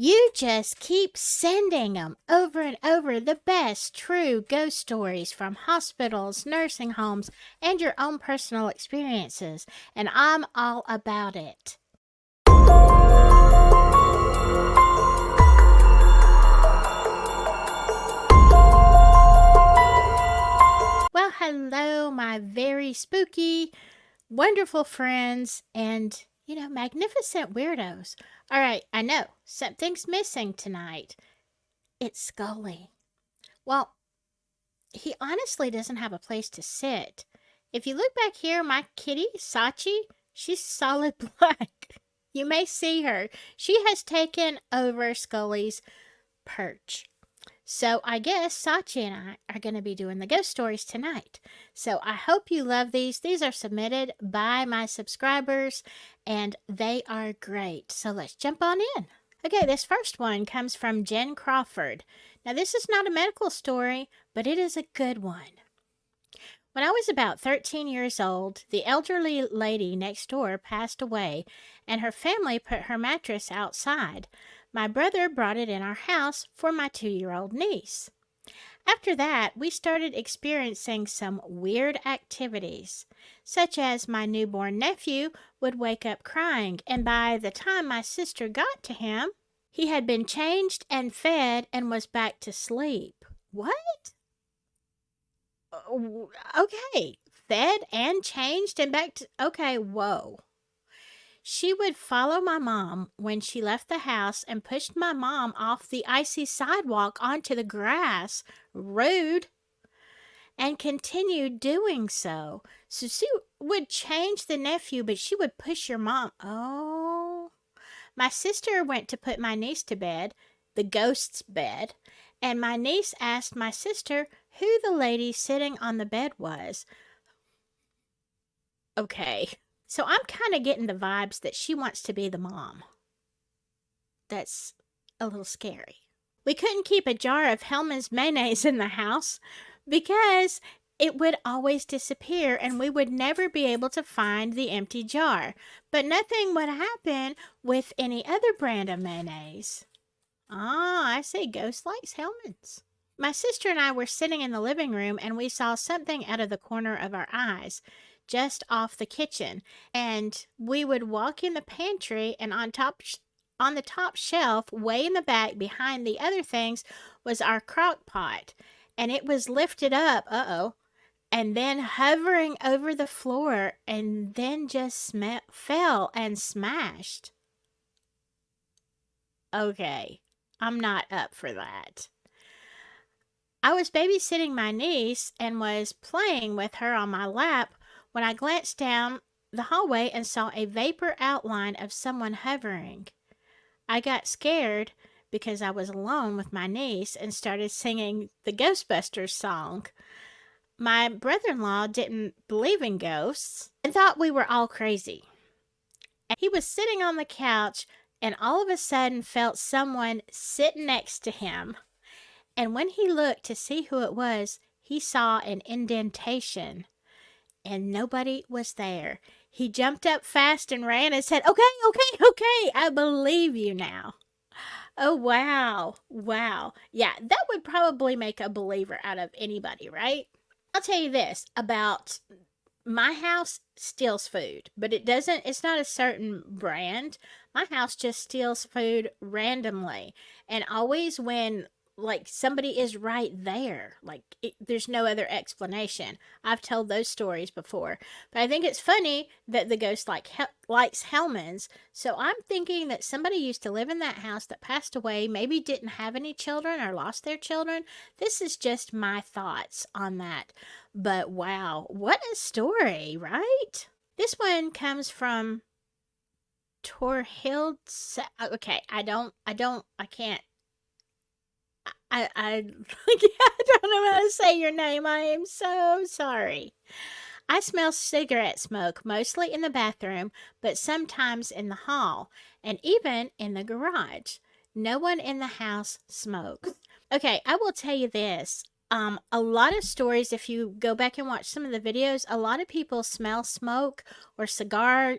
You just keep sending them over and over, the best true ghost stories from hospitals, nursing homes, and your own personal experiences, and I'm all about it. Well, hello, my very spooky, wonderful friends, and magnificent weirdos. All right, I know something's missing tonight. It's Scully. Well, he honestly doesn't have a place to sit. If you look back here, my kitty, Sachi, she's solid black. You may see her. She has taken over Scully's perch. So I guess Sachi and I are going to be doing the ghost stories tonight. So I hope you love these. These are submitted by my subscribers, and they are great. So let's jump on in. Okay, this first one comes from Jen Crawford. Now, this is not a medical story, but it is a good one. When I was about 13 years old, the elderly lady next door passed away, and her family put her mattress outside. My brother brought it in our house for my 2-year-old niece. After that, we started experiencing some weird activities, such as my newborn nephew would wake up crying, and by the time my sister got to him, he had been changed and fed and was back to sleep. What? Okay, fed and changed and back to... Okay, whoa. She would follow my mom when she left the house and pushed my mom off the icy sidewalk onto the grass. Rude. And continued doing so. So she would change the nephew, but she would push your mom. Oh. My sister went to put my niece to bed, the ghost's bed, and my niece asked my sister who the lady sitting on the bed was. Okay. So I'm kind of getting the vibes that she wants to be the mom. That's a little scary. We couldn't keep a jar of Hellmann's mayonnaise in the house because it would always disappear and we would never be able to find the empty jar. But nothing would happen with any other brand of mayonnaise. Ah, I see. Ghost likes Hellmann's. My sister and I were sitting in the living room and we saw something out of the corner of our eyes, just off the kitchen, and we would walk in the pantry, and on the top shelf, way in the back behind the other things, was our crock pot, and it was lifted up, and then hovering over the floor, and then just fell and smashed. Okay, I'm not up for that. I was babysitting my niece and was playing with her on my lap when I glanced down the hallway and saw a vapor outline of someone hovering. I got scared because I was alone with my niece and started singing the Ghostbusters song. My brother-in-law didn't believe in ghosts and thought we were all crazy. And he was sitting on the couch and all of a sudden felt someone sit next to him. And when he looked to see who it was, he saw an indentation. And nobody was there. He jumped up fast and ran and said, okay, I believe you now. Oh, wow. Yeah, that would probably make a believer out of anybody, right? I'll tell you this about my house steals food, but it's not a certain brand. My house just steals food randomly. And always when somebody is right there. There's no other explanation. I've told those stories before. But I think it's funny that the ghost likes Hellmann's. So I'm thinking that somebody used to live in that house that passed away, maybe didn't have any children or lost their children. This is just my thoughts on that. But wow, what a story, right? This one comes from Torill. Okay, I can't. I don't know how to say your name. I am so sorry. I smell cigarette smoke, mostly in the bathroom, but sometimes in the hall, and even in the garage. No one in the house smokes. Okay, I will tell you this. A lot of stories, if you go back and watch some of the videos, a lot of people smell smoke or cigar,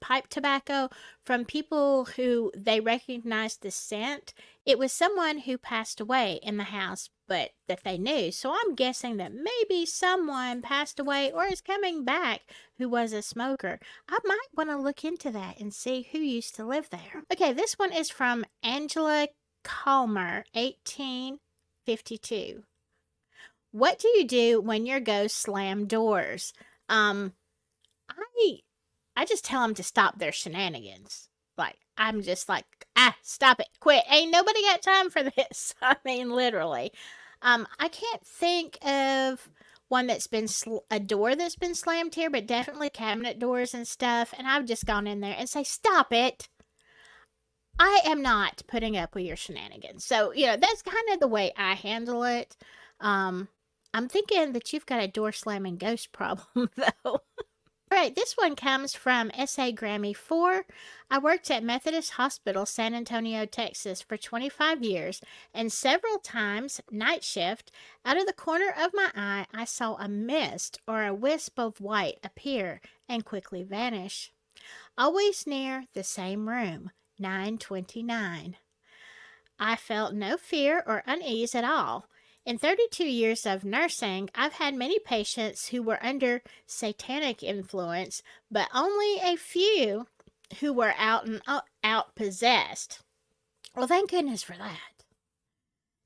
pipe tobacco from people who they recognize the scent. It was someone who passed away in the house, but that they knew. So I'm guessing that maybe someone passed away or is coming back who was a smoker. I might want to look into that and see who used to live there. Okay, this one is from Angela Calmer, 1852. What do you do when your ghosts slam doors? Um, I I just tell them to stop their shenanigans. Like, I'm just like, stop it, quit. Ain't nobody got time for this. I mean, literally. I can't think of one that's been a door that's been slammed here, but definitely cabinet doors and stuff. And I've just gone in there and say, stop it. I am not putting up with your shenanigans. So, that's kind of the way I handle it. Um, I'm thinking that you've got a door slamming ghost problem, though. All right, this one comes from S.A. Grammy 4. I worked at Methodist Hospital, San Antonio, Texas for 25 years, and several times, night shift, out of the corner of my eye, I saw a mist or a wisp of white appear and quickly vanish. Always near the same room, 929. I felt no fear or unease at all. In 32 years of nursing, I've had many patients who were under satanic influence, but only a few who were out and out possessed. Well, thank goodness for that.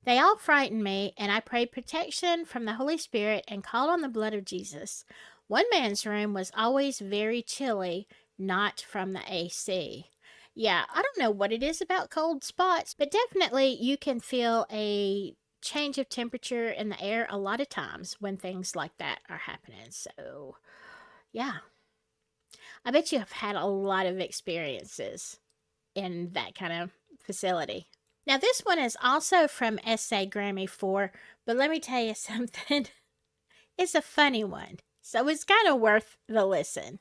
They all frightened me, and I prayed protection from the Holy Spirit and called on the blood of Jesus. One man's room was always very chilly, not from the AC. Yeah, I don't know what it is about cold spots, but definitely you can feel a change of temperature in the air a lot of times when things like that are happening. So, yeah. I bet you have had a lot of experiences in that kind of facility. Now, this one is also from S.A. Grammy 4, but let me tell you something. It's a funny one, so it's kind of worth the listen.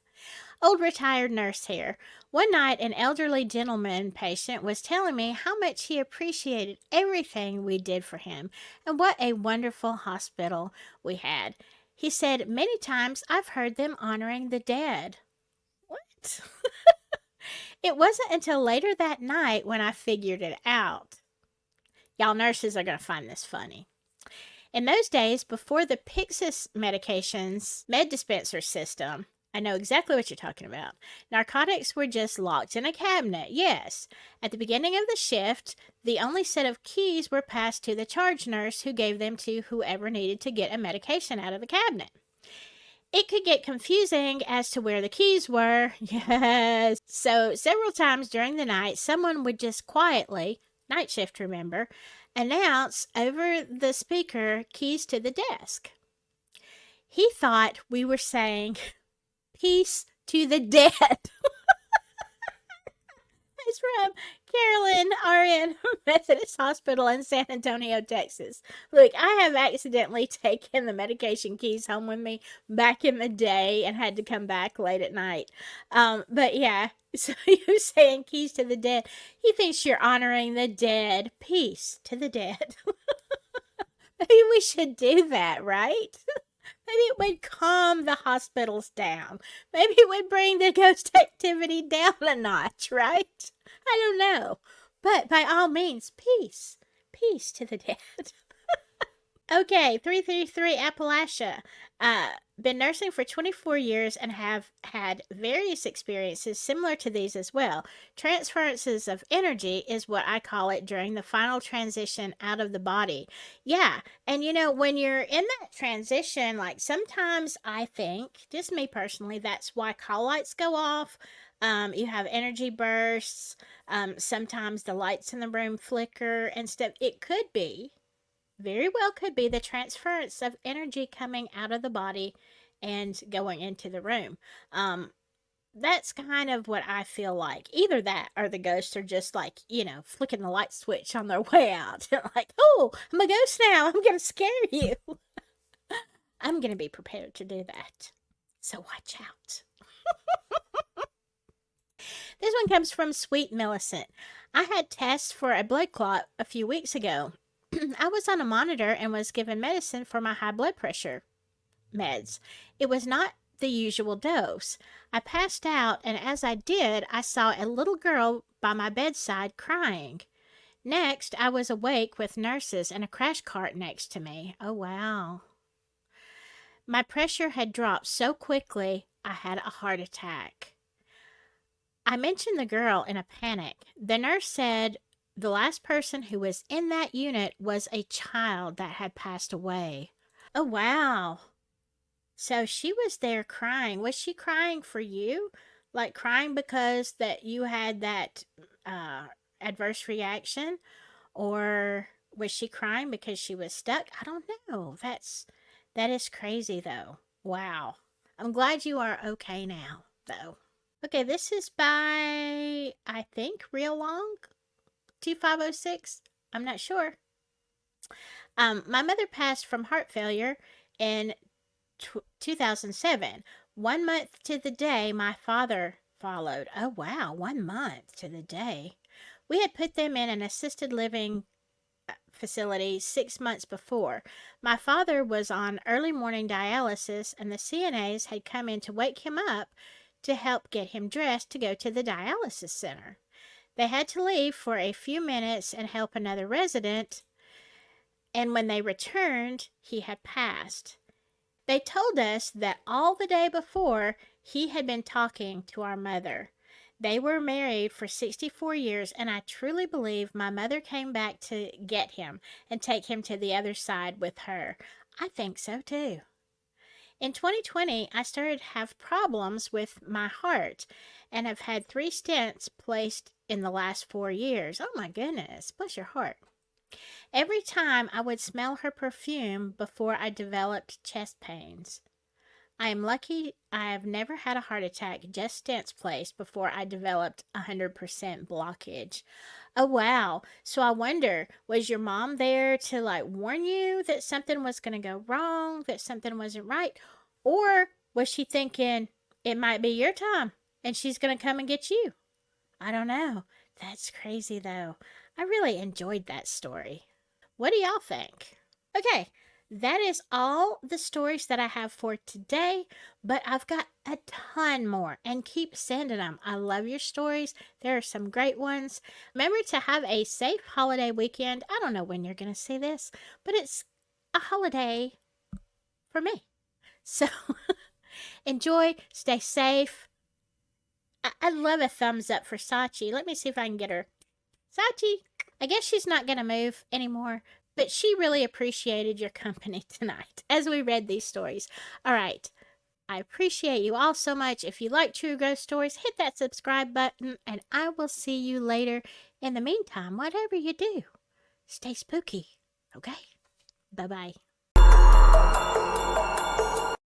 Old retired nurse here. One night, an elderly gentleman patient was telling me how much he appreciated everything we did for him and what a wonderful hospital we had. He said, many times I've heard them honoring the dead. What? It wasn't until later that night when I figured it out. Y'all nurses are going to find this funny. In those days, before the Pyxis medications med dispenser system, I know exactly what you're talking about. Narcotics were just locked in a cabinet, yes. At the beginning of the shift, the only set of keys were passed to the charge nurse who gave them to whoever needed to get a medication out of the cabinet. It could get confusing as to where the keys were, yes. So several times during the night, someone would just quietly, night shift remember, announce over the speaker keys to the desk. He thought we were saying, peace to the dead. It's from Carolyn RN Methodist Hospital in San Antonio, Texas. Look, I have accidentally taken the medication keys home with me back in the day and had to come back late at night. But yeah, so you're saying keys to the dead. He thinks you're honoring the dead. Peace to the dead. Maybe we should do that, right? Maybe it would calm the hospitals down. Maybe it would bring the ghost activity down a notch, right? I don't know. But by all means, peace. Peace to the dead. Okay, 333 Appalachia. Been nursing for 24 years and have had various experiences similar to these as well. Transferences of energy is what I call it during the final transition out of the body. Yeah, and when you're in that transition, like sometimes I think, just me personally, that's why call lights go off. You have energy bursts. Sometimes the lights in the room flicker and stuff. It could be very well could be the transference of energy coming out of the body and going into the room. That's kind of what I feel like. Either that or the ghosts are just like, flicking the light switch on their way out. Like, oh, I'm a ghost now. I'm going to scare you. I'm going to be prepared to do that. So watch out. This one comes from Sweet Millicent. I had tests for a blood clot a few weeks ago. I was on a monitor and was given medicine for my high blood pressure meds. It was not the usual dose. I passed out, and as I did, I saw a little girl by my bedside crying. Next, I was awake with nurses and a crash cart next to me. Oh, wow. My pressure had dropped so quickly, I had a heart attack. I mentioned the girl in a panic. The nurse said the last person who was in that unit was a child that had passed away. Oh, wow. So she was there crying. Was she crying for you? Like crying because that you had that uh, adverse reaction? Or was she crying because she was stuck? I don't know. That is crazy though. Wow. I'm glad you are okay now, though. Okay, this is by I think Real Long 2506. I'm not sure. My mother passed from heart failure in 2007. 1 month to the day, my father followed. Oh, wow, 1 month to the day. We had put them in an assisted living facility 6 months before. My father was on early morning dialysis, and the CNAs had come in to wake him up to help get him dressed to go to the dialysis center. They had to leave for a few minutes and help another resident, and when they returned, he had passed. They told us that all the day before, he had been talking to our mother. They were married for 64 years, and I truly believe my mother came back to get him and take him to the other side with her. I think so too. In 2020, I started to have problems with my heart and have had 3 stents placed in the last 4 years. Oh my goodness, bless your heart. Every time I would smell her perfume before I developed chest pains. I am lucky I have never had a heart attack, just stents placed before I developed 100% blockage. Oh, wow. So I wonder, was your mom there to like warn you that something was going to go wrong, that something wasn't right? Or was she thinking it might be your time and she's going to come and get you? I don't know. That's crazy though. I really enjoyed that story. What do y'all think? Okay, that is all the stories that I have for today, but I've got a ton more and keep sending them. I love your stories. There are some great ones. Remember to have a safe holiday weekend. I don't know when you're going to see this, but it's a holiday for me. So enjoy, stay safe. I love a thumbs up for Sachi. Let me see if I can get her. Sachi, I guess she's not going to move anymore, but she really appreciated your company tonight as we read these stories. All right. I appreciate you all so much. If you like True Ghost Stories, hit that subscribe button, and I will see you later. In the meantime, whatever you do, stay spooky, okay? Bye-bye.